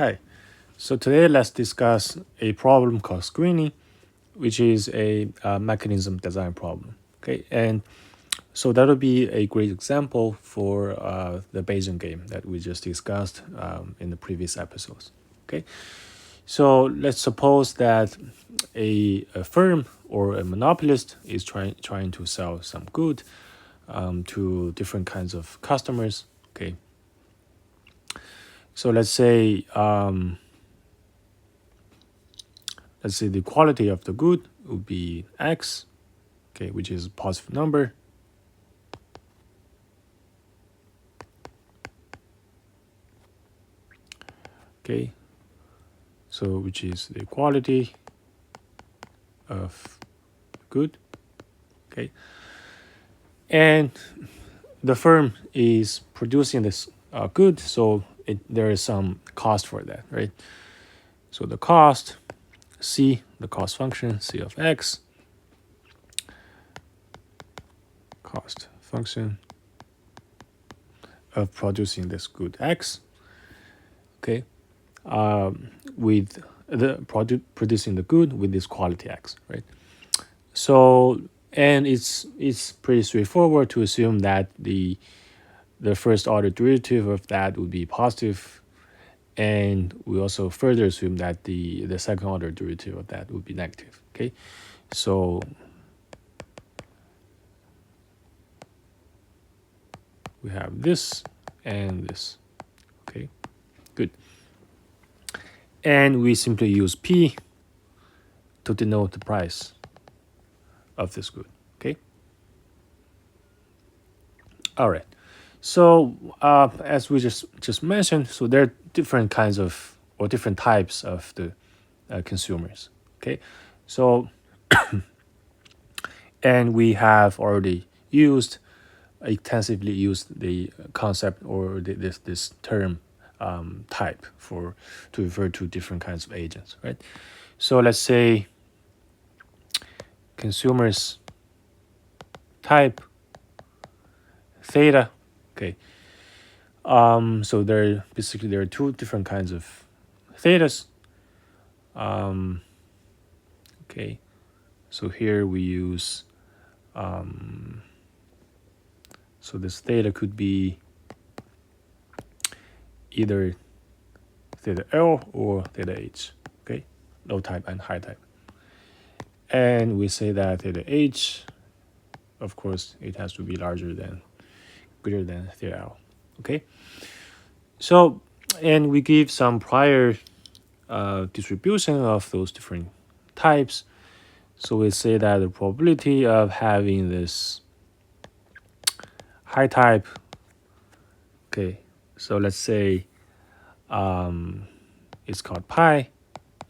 Hi. So today let's discuss a problem called screening, which is a mechanism design problem. Okay, and so that'll be a great example for the Bayesian game that we just discussed in the previous episodes. Okay, so let's suppose that a firm or a monopolist is trying to sell some good to different kinds of customers. Okay, so let's say the quality of the good would be x, okay, which is a positive number. Okay, so which is the quality of good. Okay, and the firm is producing this good, so there is some cost for that, right? So the cost, c, the cost function, c of x, cost function of producing this good x, okay, with the producing the good with this quality x, right? So, and it's pretty straightforward to assume that the first order derivative of that would be positive, and we also further assume that the second order derivative of that would be negative. Okay, so we have this and this. Okay, good. And we simply use P to denote the price of this good. Okay. All right. So as we just mentioned, so there are different kinds of or different types of the consumers. Okay. So and we have already extensively used the concept or this term type to refer to different kinds of agents, right? So let's say consumers type theta. Okay. So there are two different kinds of thetas. Okay. So here we use so this theta could be either theta L or theta H. Okay, low type and high type. And we say that theta H, of course, it has to be greater than theta L. Okay, so and we give some prior distribution of those different types. So we say that the probability of having this high type, okay, so let's say it's called pi,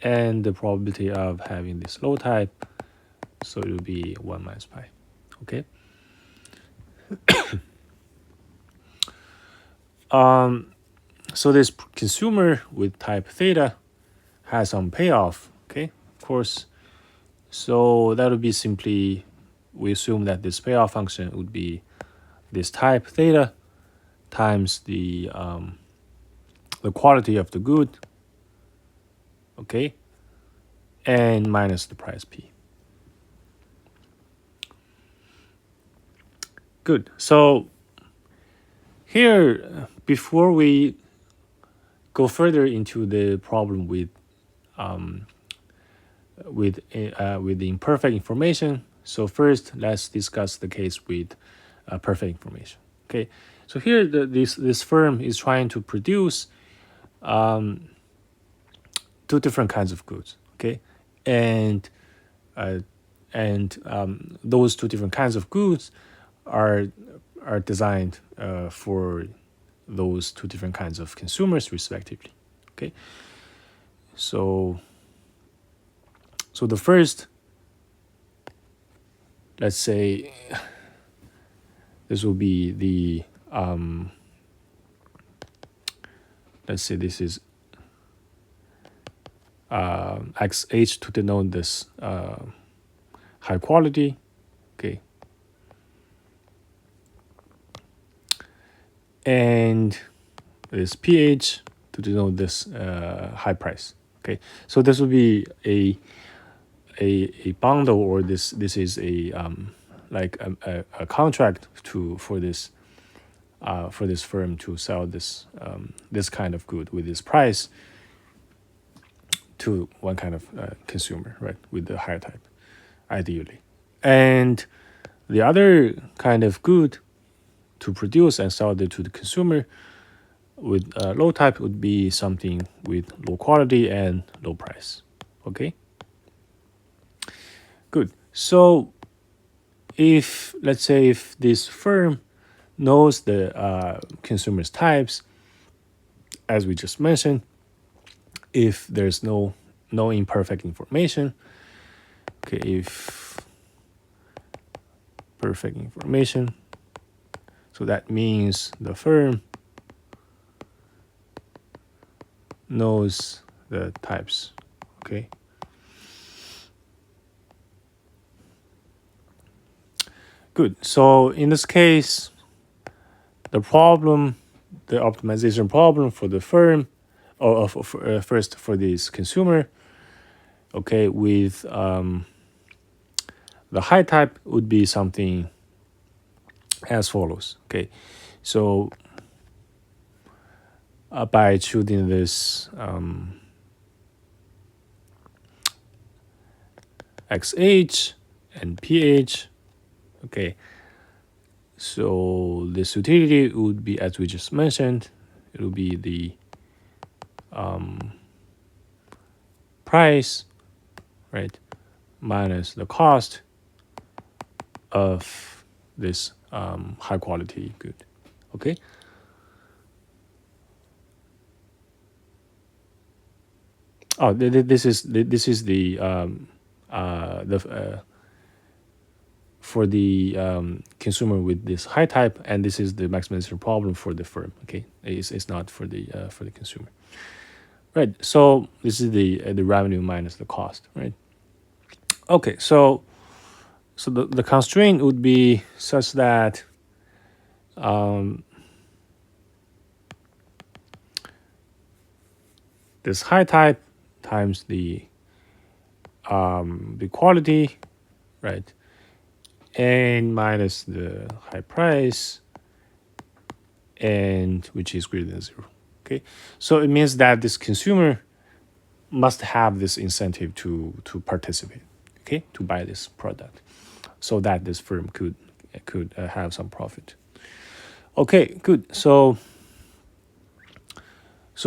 and the probability of having this low type, so it will be 1 minus pi. Okay. So this consumer with type theta has some payoff. Okay, of course. So that would be simply, we assume that this payoff function would be this type theta times the quality of the good, okay, and minus the price p. Good. So here, before we go further into the problem with the imperfect information, so first let's discuss the case with perfect information. Okay. So here, this firm is trying to produce two different kinds of goods. Okay, and those two different kinds of goods are designed for those two different kinds of consumers respectively. Okay, so the first, let's say this will be the let's say this is xh to denote this high quality. Okay, and this pH to denote this high price. Okay, so this would be a bundle, or this is a like a contract for this firm to sell this kind of good with this price to one kind of consumer, right, with the higher type, ideally. And the other kind of good to produce and sell it to the consumer with low type would be something with low quality and low price. Okay, good. So if, let's say, if this firm knows the consumer's types, as we just mentioned, if there's no imperfect information, okay, if perfect information, so that means the firm knows the types. Okay, good. So in this case, the optimization problem for the firm, or first for this consumer, okay, with the high type would be something as follows. Okay, so by choosing this XH and PH, okay, so this utility would be, as we just mentioned, it will be the price, right, minus the cost of this high quality good. Okay, oh, this is the for the consumer with this high type, and this is the maximization problem for the firm. Okay, it's not for the consumer, right? So this is the revenue minus the cost, right? Okay, so the constraint would be such that this high type times the quality, right, and minus the high price, and which is greater than 0. Okay, so it means that this consumer must have this incentive to participate, okay, to buy this product, so that this firm could have some profit. Okay, good. So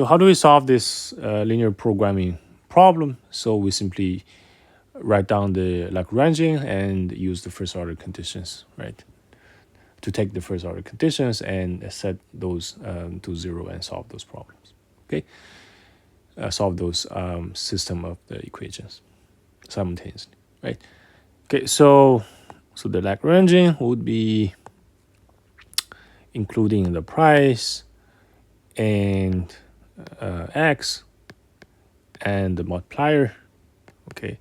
how do we solve this linear programming problem? So we simply write down the Lagrangian and use the first order conditions, right, to take the first order conditions and set those to 0 and solve those problems. Okay, solve those system of the equations simultaneously, right? Okay, so the Lagrangian would be including the price and x and the multiplier. Okay,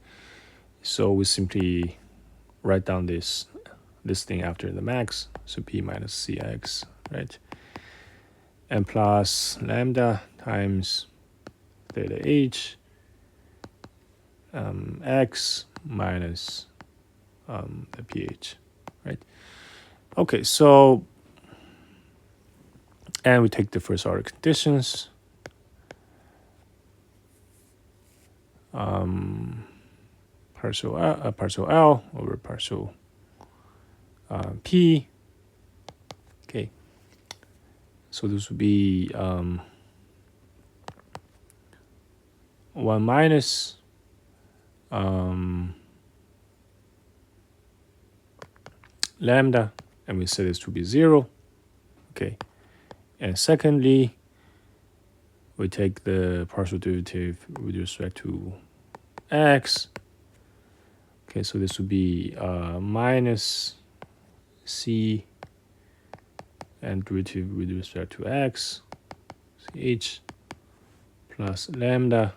so we simply write down this thing after the max, so p minus cx, right, and plus lambda times theta h x minus the pH, right? Okay, so, and we take the first order conditions. Partial L over partial P. Okay, so this would be 1 minus lambda, and we set this to be 0. Okay, and secondly, we take the partial derivative with respect to x. Okay, so this would be minus c and derivative with respect to x, ch, plus lambda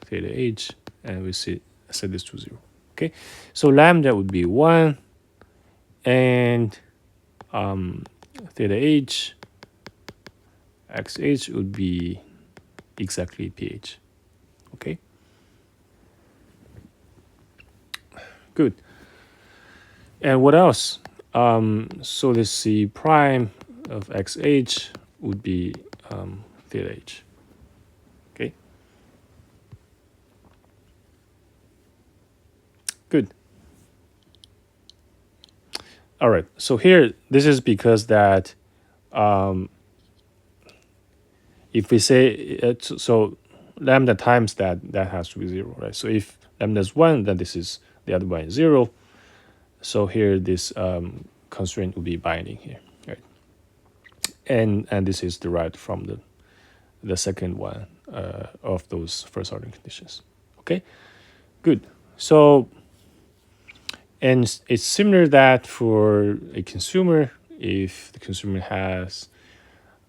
theta h, and we set this to 0. Okay, so lambda would be 1, and theta h xh would be exactly pH. Okay, good. And what else? So this C prime of xh would be theta h. Okay, good. All right. So here, this is because that if we say so lambda times that has to be 0, right? So if lambda is 1, then this is the other one is 0. So here this constraint will be binding here, right? And this is derived from the second one of those first order conditions. Okay, good. So and it's similar that for a consumer, if the consumer has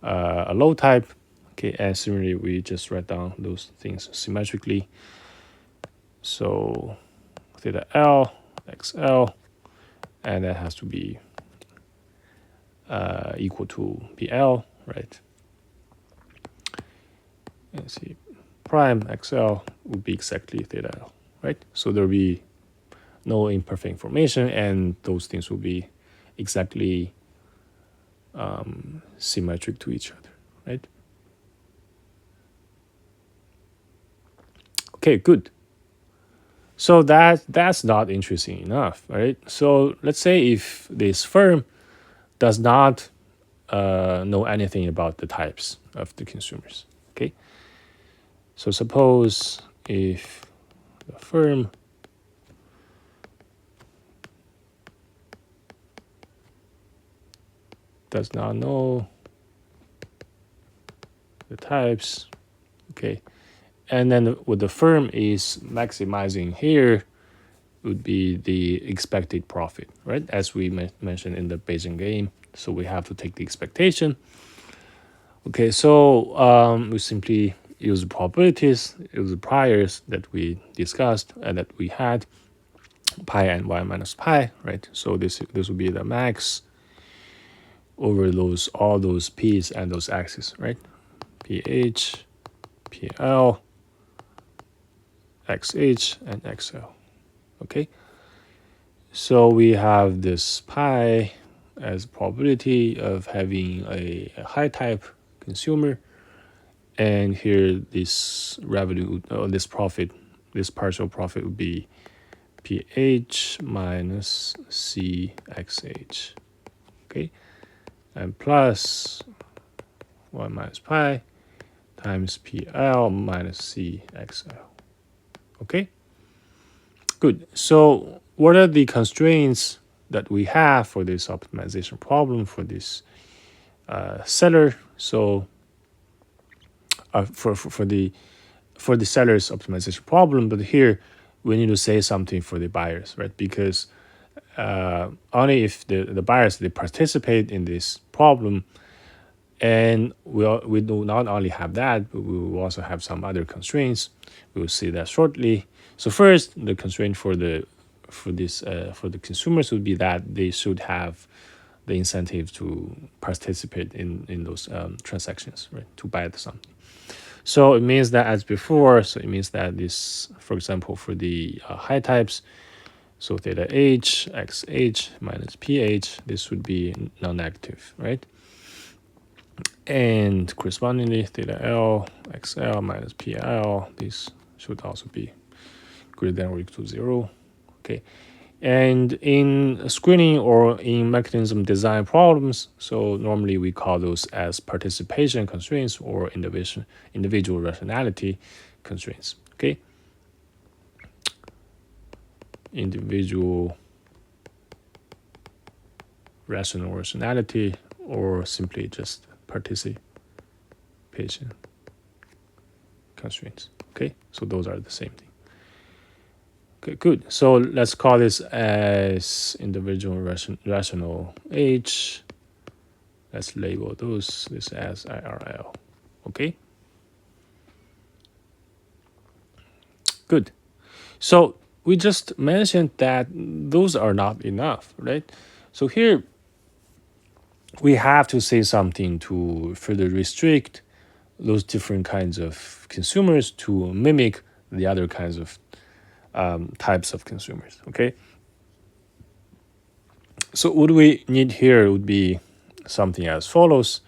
a low type, okay, and similarly we just write down those things symmetrically. So theta L, XL, and that has to be equal to PL, right? And see, prime XL would be exactly theta L, right? So there'll be no imperfect information, and those things will be exactly symmetric to each other, right? Okay, good. So that's not interesting enough, right? So let's say if this firm does not know anything about the types of the consumers, okay? So suppose if the firm does not know the types, okay, and then what the firm is maximizing here would be the expected profit, right? As we mentioned in the Bayesian game, so we have to take the expectation. Okay, so we simply use the probabilities, use the priors that we discussed and that we had, pi and y minus pi, right? So this would be the max over all those p's and those x's, right? pH, pl, xh, and xl. Okay, so we have this pi as probability of having a high type consumer, and here this revenue, this profit, this partial profit would be pH minus cxh, okay, and plus 1 minus pi times pl minus cxl. Okay, good. So what are the constraints that we have for this optimization problem for this seller? So for the seller's optimization problem, but here we need to say something for the buyers, right? Because only if the buyers they participate in this problem, and we do not only have that, but we will also have some other constraints. We will see that shortly. So first, the constraint for the consumers would be that they should have the incentive to participate in those transactions, right? To buy something. So it means that as before, so it means that this, for example, for the high types, so theta h, xh minus ph, this would be non-negative, right? And correspondingly, theta L, XL minus PL, this should also be greater than or equal to 0. Okay. And in screening or in mechanism design problems, so normally we call those as participation constraints or individual rationality constraints. Okay. Individual rationality, or simply just participation constraints. Okay, so those are the same thing. Okay, good. So let's call this as individual rational H. Let's label this as IRL. Okay, good. So we just mentioned that those are not enough, right? So here we have to say something to further restrict those different kinds of consumers to mimic the other kinds of types of consumers. Okay, so what we need here would be something as follows.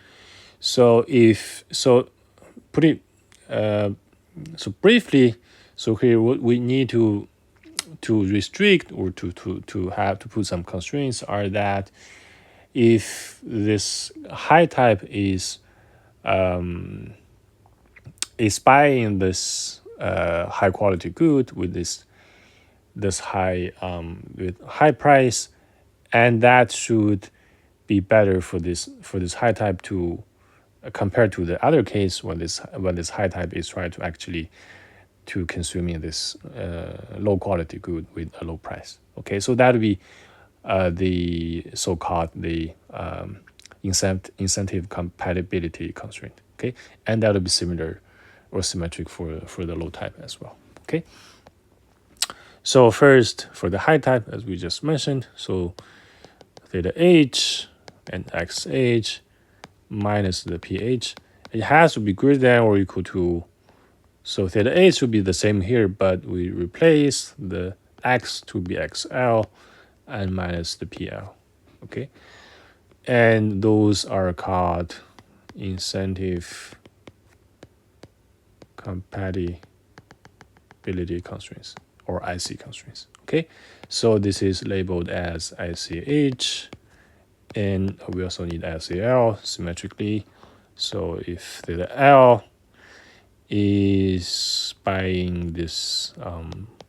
So if so, put it so briefly. So here, what we need to restrict or to have to put some constraints are that if this high type is buying this high quality good with this high with high price, and that should be better for this high type to compared to the other case when this high type is trying to actually to consuming this low quality good with a low price. Okay, so that would be the so-called the incentive compatibility constraint. Okay, and that would be similar or symmetric for the low type as well. Okay, so first for the high type, as we just mentioned, so theta h and xh minus the ph, it has to be greater than or equal to. So theta h would be the same here, but we replace the x to be xl and minus the pl. Okay, and those are called incentive compatibility constraints or IC constraints. Okay, so this is labeled as ICH, and we also need ICL symmetrically. So if theta L is buying this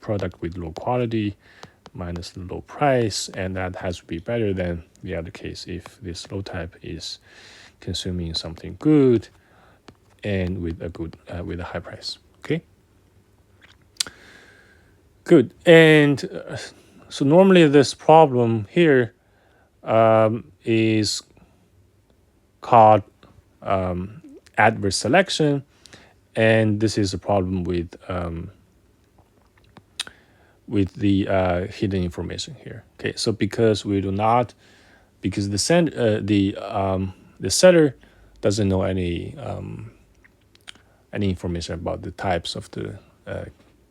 product with low quality minus the low price, and that has to be better than the other case if this low type is consuming something good and with a good with a high price. Okay, good. And so normally this problem here is called adverse selection, and this is a problem with the hidden information here. Okay, so because we do not, because the setter doesn't know any information about the types of the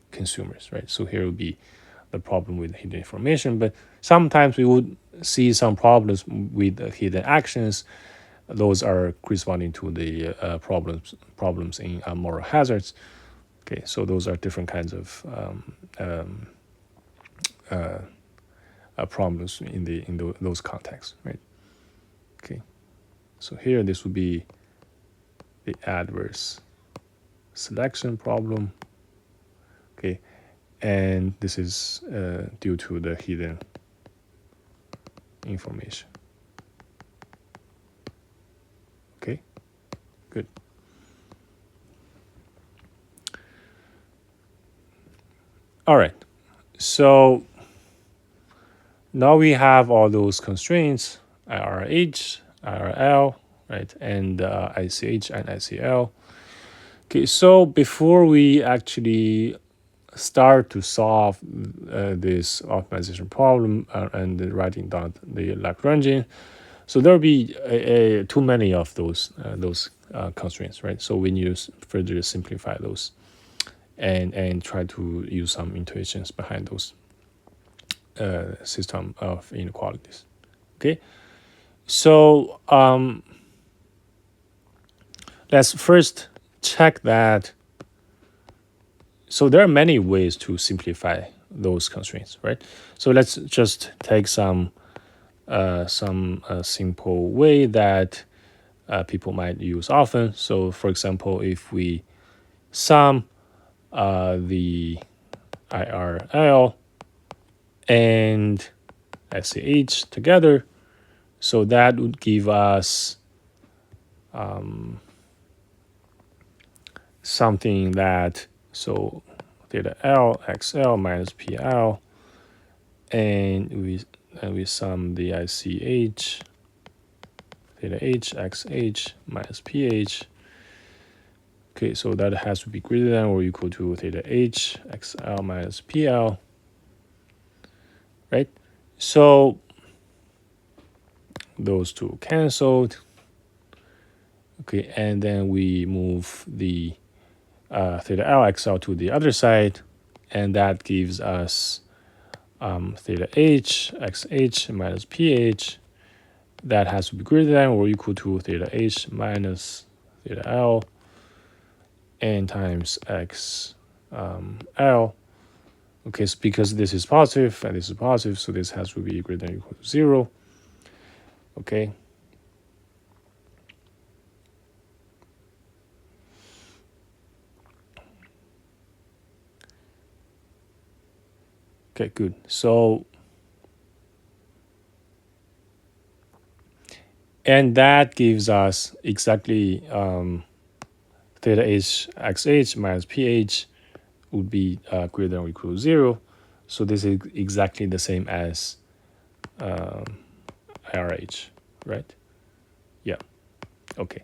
consumers, right? So here would be the problem with hidden information. But sometimes we would see some problems with hidden actions. Those are corresponding to the problems in moral hazards. Okay, so those are different kinds of problems in those contexts, right? Okay, so here this would be the adverse selection problem. Okay, and this is due to the hidden information. Okay, good. All right, so now we have all those constraints, IRH, IRL, right, and ICH and ICL. Okay, so before we actually start to solve this optimization problem and writing down the Lagrangian, so there will be too many of those constraints, right? So we need to further simplify those and try to use some intuitions behind those system of inequalities. Okay, so let's first check that. So there are many ways to simplify those constraints, right? So let's just take some simple way that people might use often. So for example, if we sum the IRL and SCH together, so that would give us something that, so theta L XL minus PL, and we sum the ICH theta H XH minus PH. Okay, so that has to be greater than or equal to theta H XL minus PL, right? So those two canceled. Okay, and then we move the theta L XL to the other side, and that gives us theta H XH minus PH. That has to be greater than or equal to theta H minus theta L n times X L. Okay, so because this is positive and this is positive, so this has to be greater than or equal to 0. Okay. Okay, good. So, and that gives us exactly theta H XH minus PH would be greater than or equal to 0. So this is exactly the same as IRH, right? Yeah. Okay.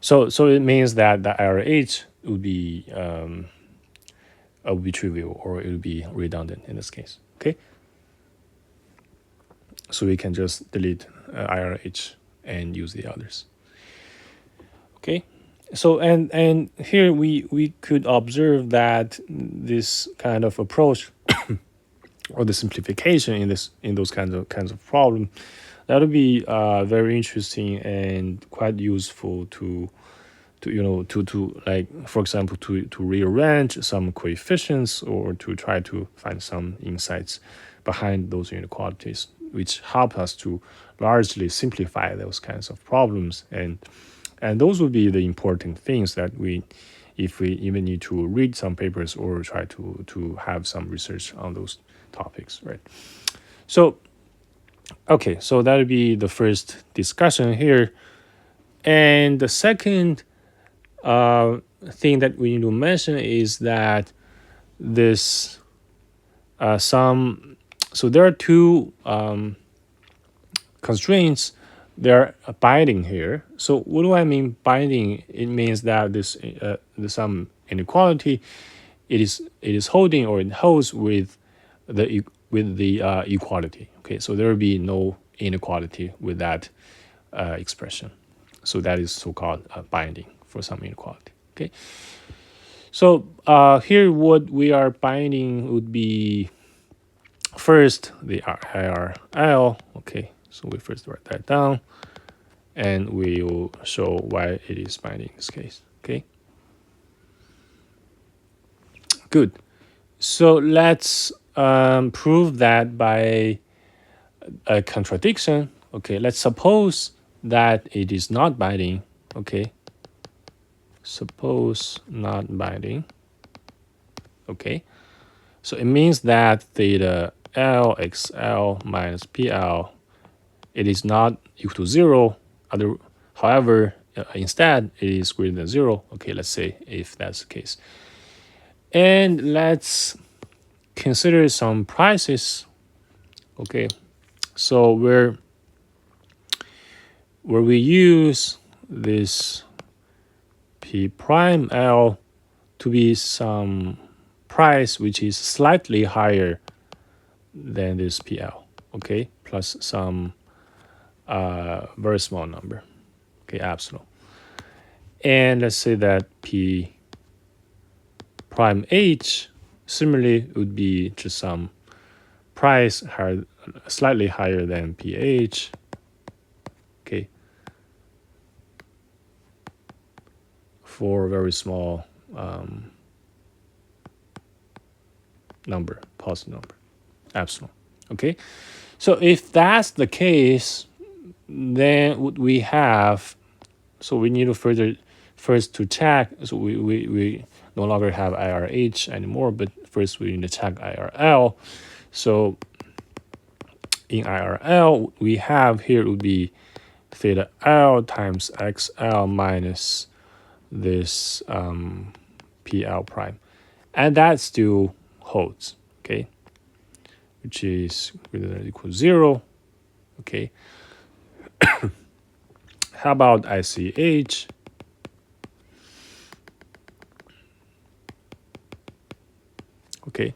So it means that the IRH would be trivial, or it would be redundant in this case. Okay. So we can just delete IRH and use the others. Okay. So and here we could observe that this kind of approach or the simplification in those kinds of problem, that would be very interesting and quite useful to like, for example, to rearrange some coefficients or to try to find some insights behind those inequalities, which help us to largely simplify those kinds of problems. And those would be the important things that if we even need to read some papers or try to have some research on those topics, right? So, okay, so that would be the first discussion here. And the second thing that we need to mention is that this so there are two constraints. They're binding here. So what do I mean binding? It means that this some inequality, it is holding, or it holds with the equality. Okay, so there will be no inequality with that expression. So that is so-called binding for some inequality. Okay, so here what we are binding would be first the IRL. Okay, so we first write that down, and we will show why it is binding in this case. Okay, good. So let's prove that by a contradiction. Okay, let's suppose that it is not binding. Okay, suppose not binding. Okay, so it means that theta L XL minus PL, it is not equal to 0. However, instead it is greater than 0. Okay, let's say if that's the case. And let's consider some prices. Okay, so where we use this P prime L to be some price which is slightly higher than this PL, okay, plus some very small number, okay, epsilon. And let's say that P prime H similarly would be just some price higher, slightly higher than PH, okay, for a very small number, positive number, epsilon. Okay, so if that's the case, then what we have, so we need to first to check. So we no longer have IRH anymore, but first we need to check IRL. So in IRL, we have here would be theta L times XL minus this PL prime, and that still holds, okay, which is greater than or equal to 0. Okay, how about ICH? Okay,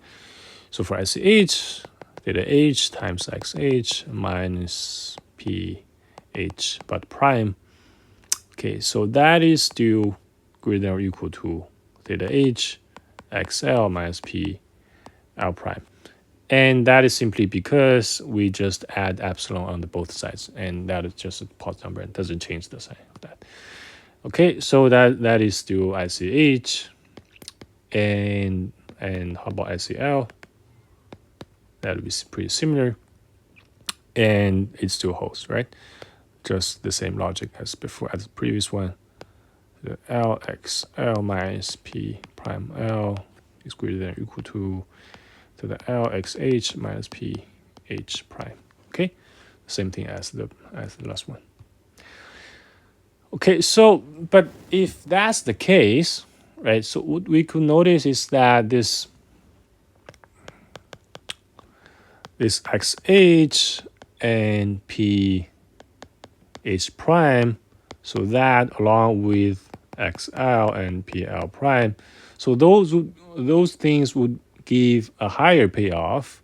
so for ICH, theta H times XH minus PH but prime. Okay, so that is still greater than or equal to theta h xl minus p l prime. And that is simply because we just add epsilon on the both sides, and that is just a positive number and doesn't change the sign of that. Okay, so that is still ICH, and how about ICL? That would be pretty similar, and it still holds, right? Just the same logic as before, as the previous one. The LXL minus P prime L is greater than or equal to the LXH minus PH prime. Okay, same thing as the last one. Okay, so but if that's the case, right? So what we could notice is that this XH and PH prime, so that along with XL and PL prime, so those things would give a higher payoff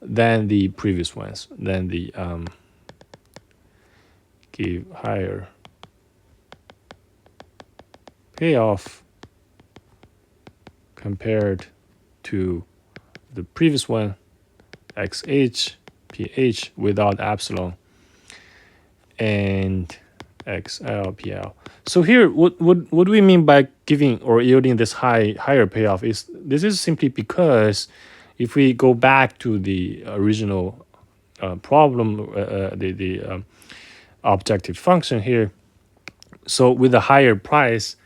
than the previous ones, than the give higher payoff compared to the previous one, XH, PH without epsilon, and XL, PL. So here, what do we mean by giving or yielding this higher payoff? This is simply because if we go back to the original problem, the objective function here, so with a higher price,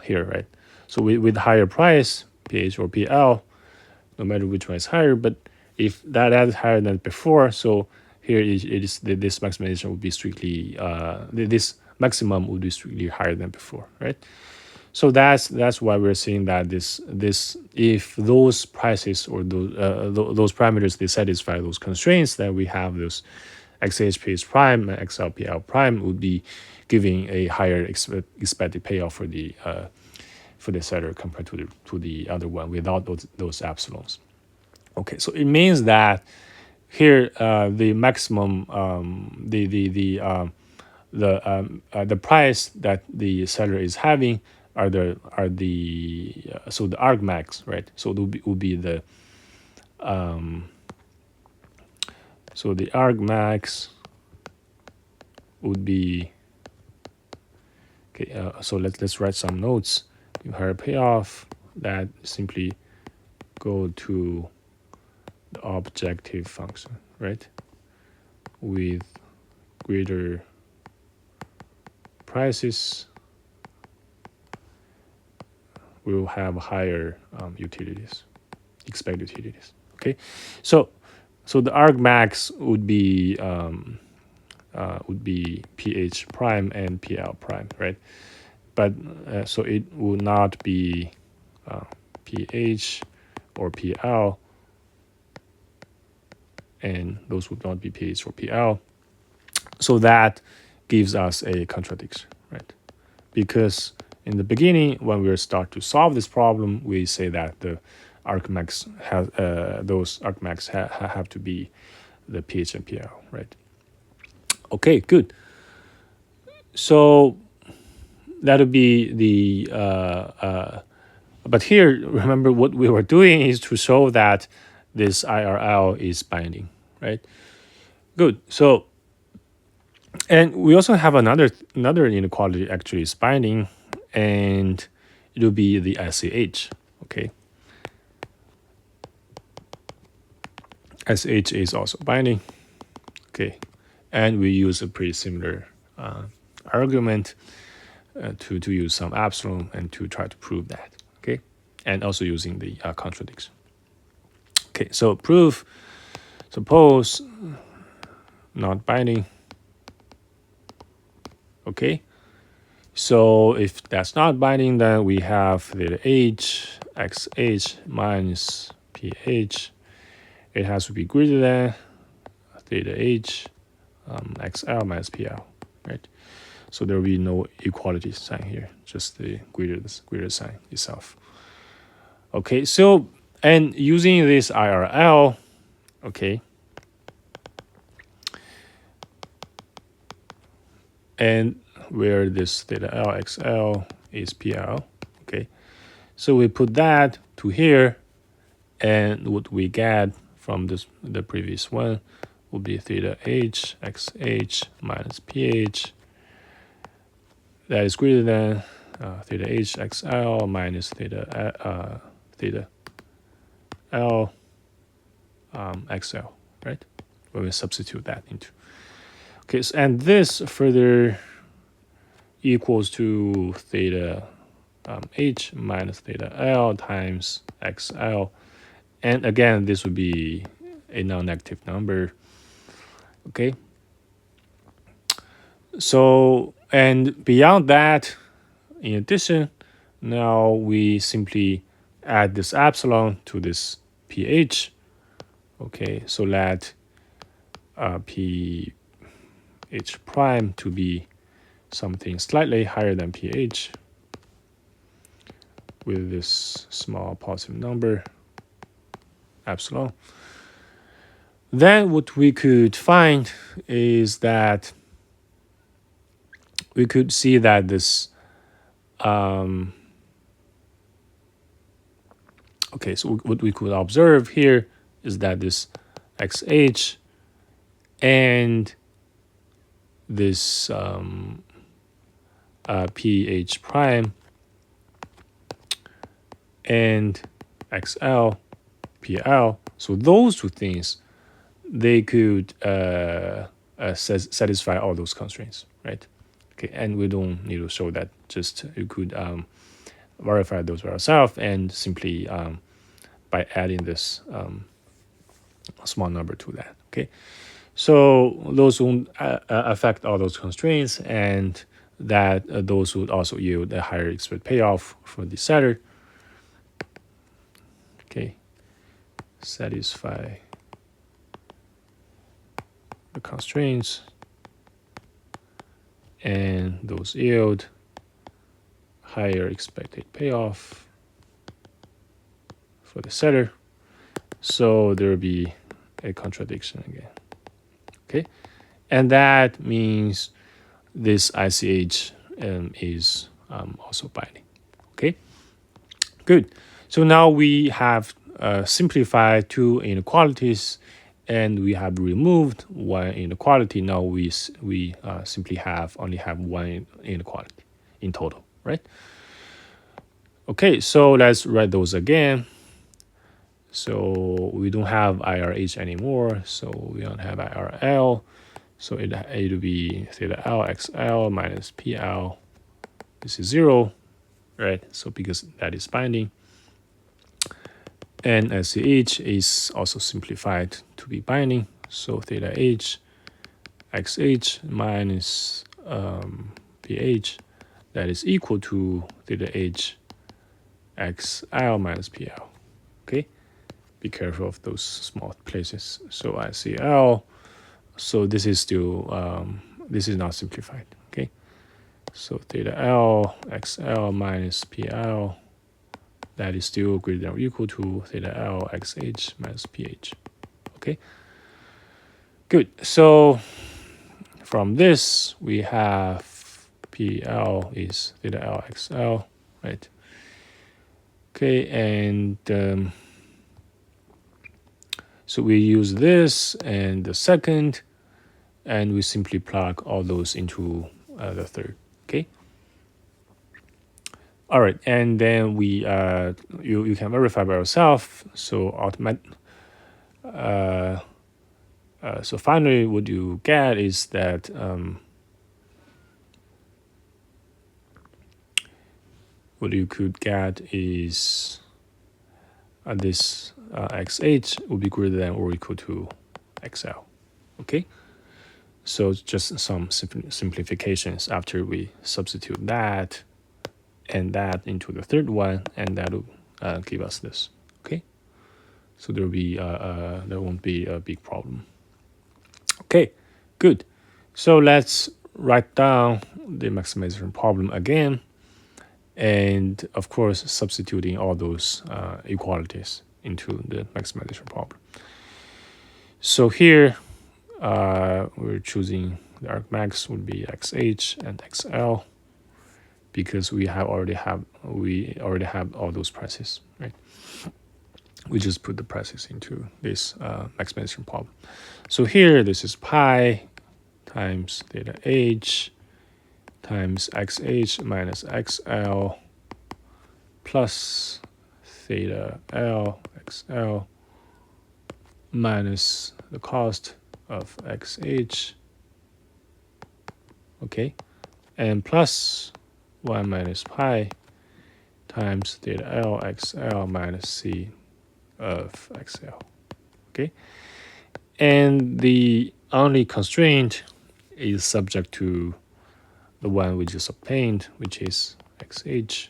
here, right? So with higher price, PH or PL, no matter which one is higher, but if that is higher than before, so here it is this maximization would be strictly this maximum would be strictly higher than before, right? So that's why we're saying that this if those prices or those parameters they satisfy those constraints, then we have those XHPH prime and XLPL prime would be giving a higher expected payoff for the setter compared to the other one without those epsilons. Okay, so it means that here the maximum the price that the seller is having are the so the argmax, right? So it would be the so the argmax would be okay. So let's write some notes. You have a payoff that simply go to the objective function, right? With greater prices, we will have higher utilities, expected utilities. Okay, so the argmax would be PH prime and PL prime, right? But so it would not be PH or PL, and those would not be PH or PL. So that gives us a contradiction, right? Because in the beginning, when we start to solve this problem, we say that the argmax has those argmax have to be the PH and PL, right? Okay, good. So that would be the but here, remember what we were doing is to show that this IRL is binding, right? Good. So, and we also have another inequality actually is binding, and it will be the SCH. Okay. SH is also binding. Okay, and we use a pretty similar argument to use some epsilon and to try to prove that. Okay, and also using the contradiction. Okay, so proof. Suppose not binding. Okay, so if that's not binding, then we have theta h xh minus ph. It has to be greater than theta h xl minus pl, right? So there will be no equality sign here, just the greater sign itself. Okay, so and using this IRL, okay, and where this theta L XL is PL. Okay, so we put that to here, and what we get from the previous one will be theta H XH minus PH. That is greater than theta H XL minus theta L XL, right? When we substitute that into. Okay, so, and this further equals to theta H minus theta L times XL. And again, this would be a non-negative number. Okay. So, and beyond that, in addition, now we simply add this epsilon to this pH. Okay, so let pH prime to be something slightly higher than pH with this small positive number, epsilon. Then what we could find is that we could see that this okay, so what we could observe here is that this XH and this pH prime and XL, PL, so those two things, they could satisfy all those constraints, right? Okay, and we don't need to show that, just you could verify those by yourself and simply by adding this small number to that. Okay, so those won't affect all those constraints, and that those would also yield a higher expected payoff for the setter. Okay, satisfy the constraints, and those yield higher expected payoff for the setter. So there will be a contradiction again. Okay, and that means this ICH is also binding. Okay, good. So now we have simplified two inequalities, and we have removed one inequality. Now we simply only have one inequality in total, right? Okay, so let's write those again. So we don't have IRH anymore, so we don't have IRL. So it will be theta L XL minus PL. This is 0, right? So because that is binding. And SCH is also simplified to be binding. So theta H XH minus pH, that is equal to theta H XL minus PL. Okay, be careful of those small places. So ICL, so this is still, this is not simplified. Okay, so theta L XL minus PL, that is still greater than or equal to theta L XH minus PH. Okay, good. So from this, we have PL is theta L XL, right? Okay, and so we use this and the second, and we simply plug all those into the third. Okay. All right, and then we you can verify by yourself. So so finally, what you get is that what you could get is this XH will be greater than or equal to XL. Okay, so just some simplifications after we substitute that and that into the third one, and that will give us this. Okay, so there will be there won't be a big problem. Okay, good. So let's write down the maximization problem again, and of course substituting all those equalities into the maximization problem. So here we're choosing the argmax would be xh and xl, because we already have all those prices, right? We just put the prices into this maximization problem. So here, this is pi times theta h times xh minus xl plus theta l xl minus the cost of xh, okay, and plus 1 minus pi times theta l xl minus c of xl, okay? And the only constraint is subject to the one we just obtained, which is xh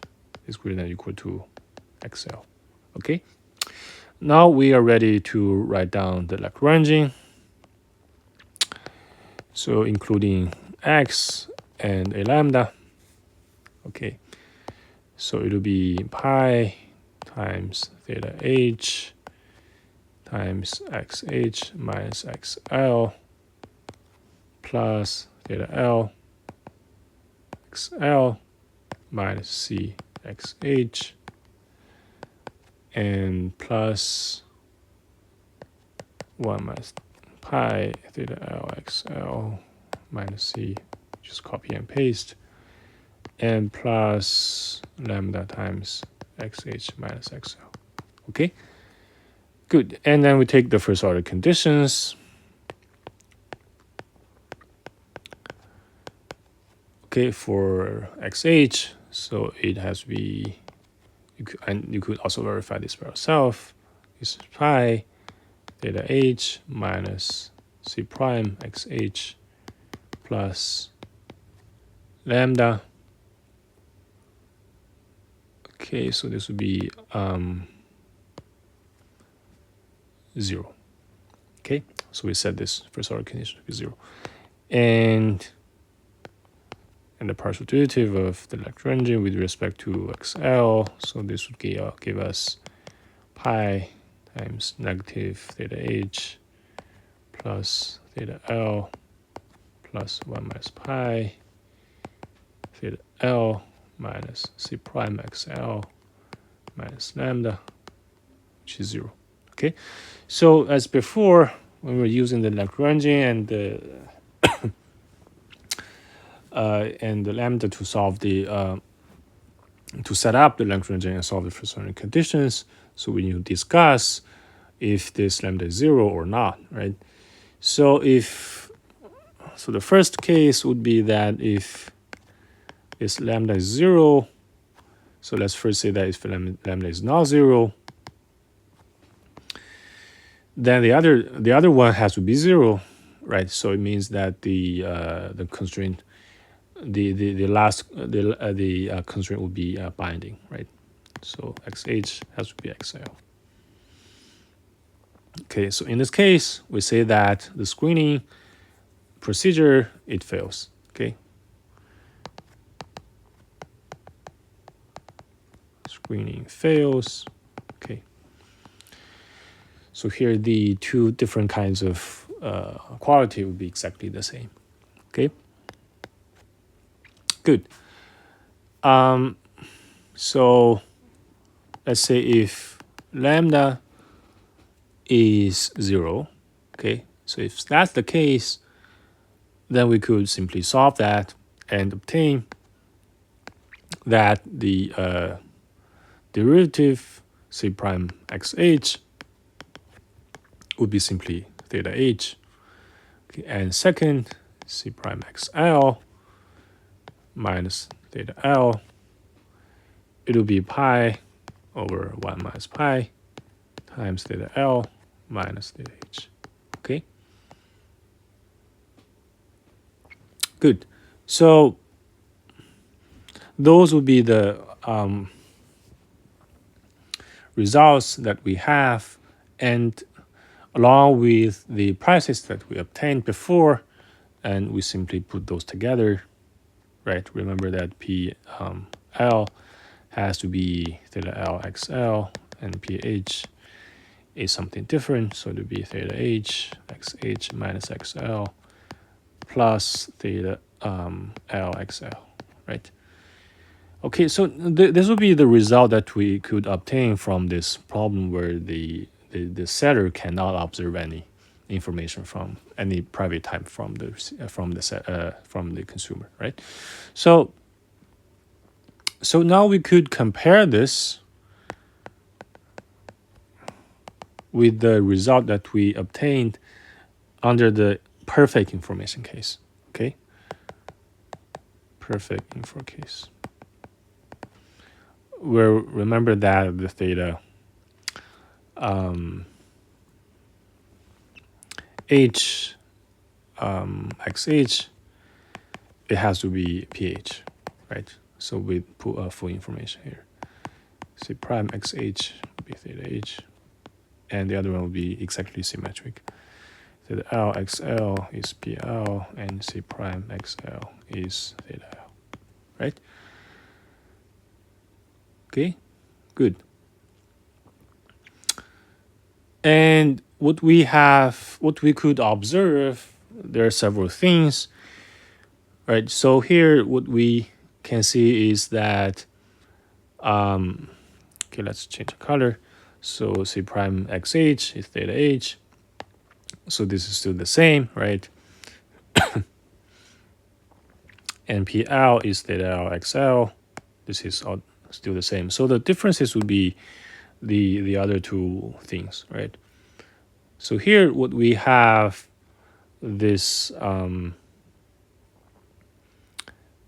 is greater than or equal to xl, okay? Now we are ready to write down the Lagrangian, so including x and a lambda, okay? So it'll be pi times theta h times xh minus xl plus theta l xl minus c xh and plus 1 minus pi theta l xl minus c, just copy and paste, and plus lambda times xh minus xl, okay? Good, and then we take the first order conditions. Okay, for xh, so it has to be, you could also verify this by yourself. This is pi theta h minus c prime xh plus lambda. Okay, so this would be 0. Okay, so we set this first order condition to be 0. And the partial derivative of the Lagrangian with respect to xl, so this would give us pi times negative theta h plus theta l plus 1 minus pi theta l minus c prime xl minus lambda, which is 0. Okay, so as before, when we're using the Lagrangian and the lambda to solve the to set up the Lagrangian and solve the first order conditions, so we need to discuss if this lambda is 0 or not, right? So the first case would be that if this lambda is 0, so let's first say that if lambda is not 0, then the other one has to be 0, right? So it means that the constraint, the constraint will be binding, right? So xh has to be xl. Okay, so in this case, we say that the screening procedure, it fails. Okay, screening fails. Okay, so here the two different kinds of quality would be exactly the same. Okay, good. So let's say if lambda is 0, okay, so if that's the case, then we could simply solve that and obtain that the derivative c prime xh would be simply theta h, okay, and second c prime xl minus theta l, it will be pi over 1 minus pi times theta l minus theta h. Okay, good. So those would be the results that we have, and along with the prices that we obtained before, and we simply put those together, right? Remember that P L has to be theta L XL, and PH is something different, so it would be theta H XH minus XL plus theta LXL, right? Okay, so this would be the result that we could obtain from this problem where the setter cannot observe any information from any private type from the consumer, right? So now we could compare this with the result that we obtained under the perfect information case. Okay, perfect info case, where remember that the theta h xh, it has to be ph, right? So we put full information here. Say prime xh would be theta h, and the other one will be exactly symmetric. Theta LXL is PL, and C prime XL is theta L, right? Okay, good. And what we could observe, there are several things, right? So here, what we can see is that, okay, let's change the color. So C prime XH is theta H. So this is still the same, right? And PL is theta LXL. This is all still the same. So the differences would be the other two things, right? So here, what we have this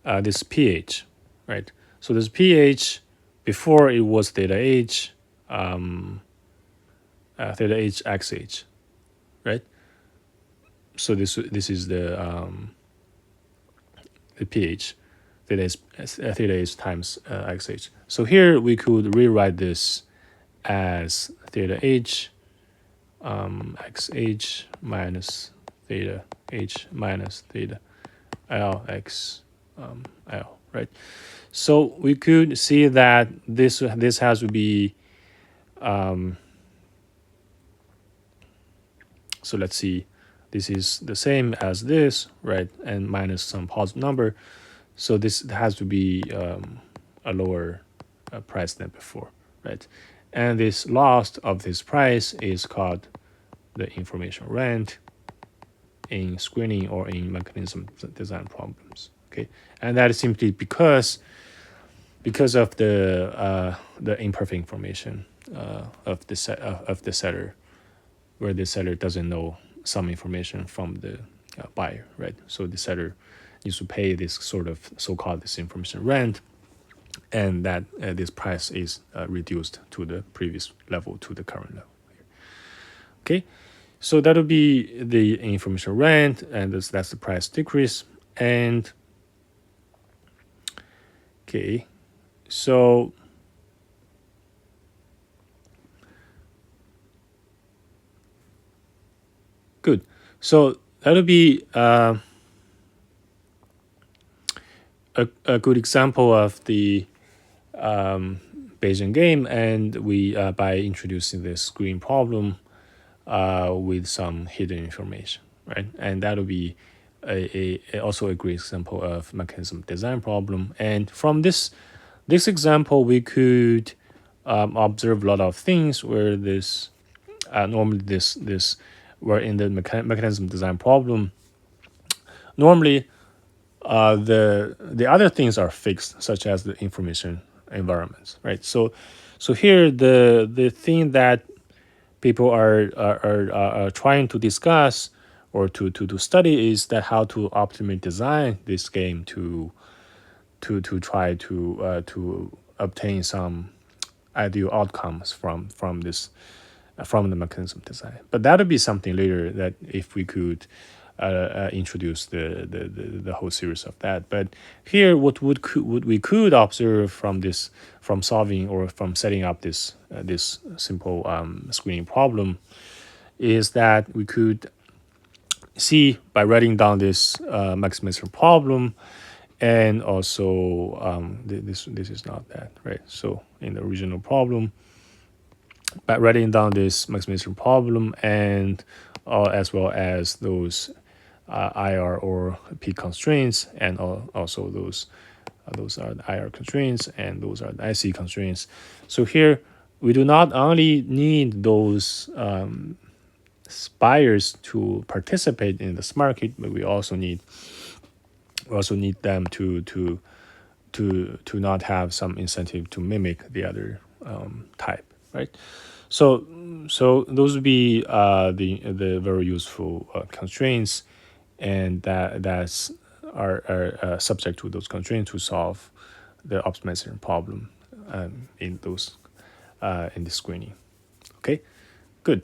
this pH, right? So this pH before it was theta H, theta H XH, right? So this is the pH, theta H times XH. So here we could rewrite this as theta H XH minus theta H minus theta LX L, right? So we could see that this has to be so let's see, this is the same as this, right? And minus some positive number. So this has to be a lower price than before, right? And this loss of this price is called the information rent in screening or in mechanism design problems. Okay, and that is simply because of the imperfect information of the setter, where the seller doesn't know some information from the buyer, right? So the seller needs to pay this sort of so-called this information rent, and that this price is reduced to the previous level, to the current level. Okay, so that will be the information rent, and that's the price decrease. And okay, so good. So that'll be a good example of the Bayesian game, and we by introducing this screen problem with some hidden information, right? And that'll be also a great example of mechanism design problem. And from this example, we could observe a lot of things where this normally this where in the mechanism design problem, normally the other things are fixed, such as the information environments, right? So here the thing that people are trying to discuss or to study is that how to optimally design this game to try to obtain some ideal outcomes from this from the mechanism design. But that would be something later, that if we could introduce the whole series of that. But here, what we could observe from solving or from setting up this simple screening problem is that we could see by writing down this maximization problem, and also this is not that, right? So in the original problem, by writing down this maximization problem, and as well as those IR or P constraints, and also those are the IR constraints, and those are the IC constraints. So here we do not only need those buyers to participate in this market, but we also need them to not have some incentive to mimic the other type, right? So those would be the very useful constraints, and that's are subject to those constraints to solve the optimization problem in those in the screening. Okay, good.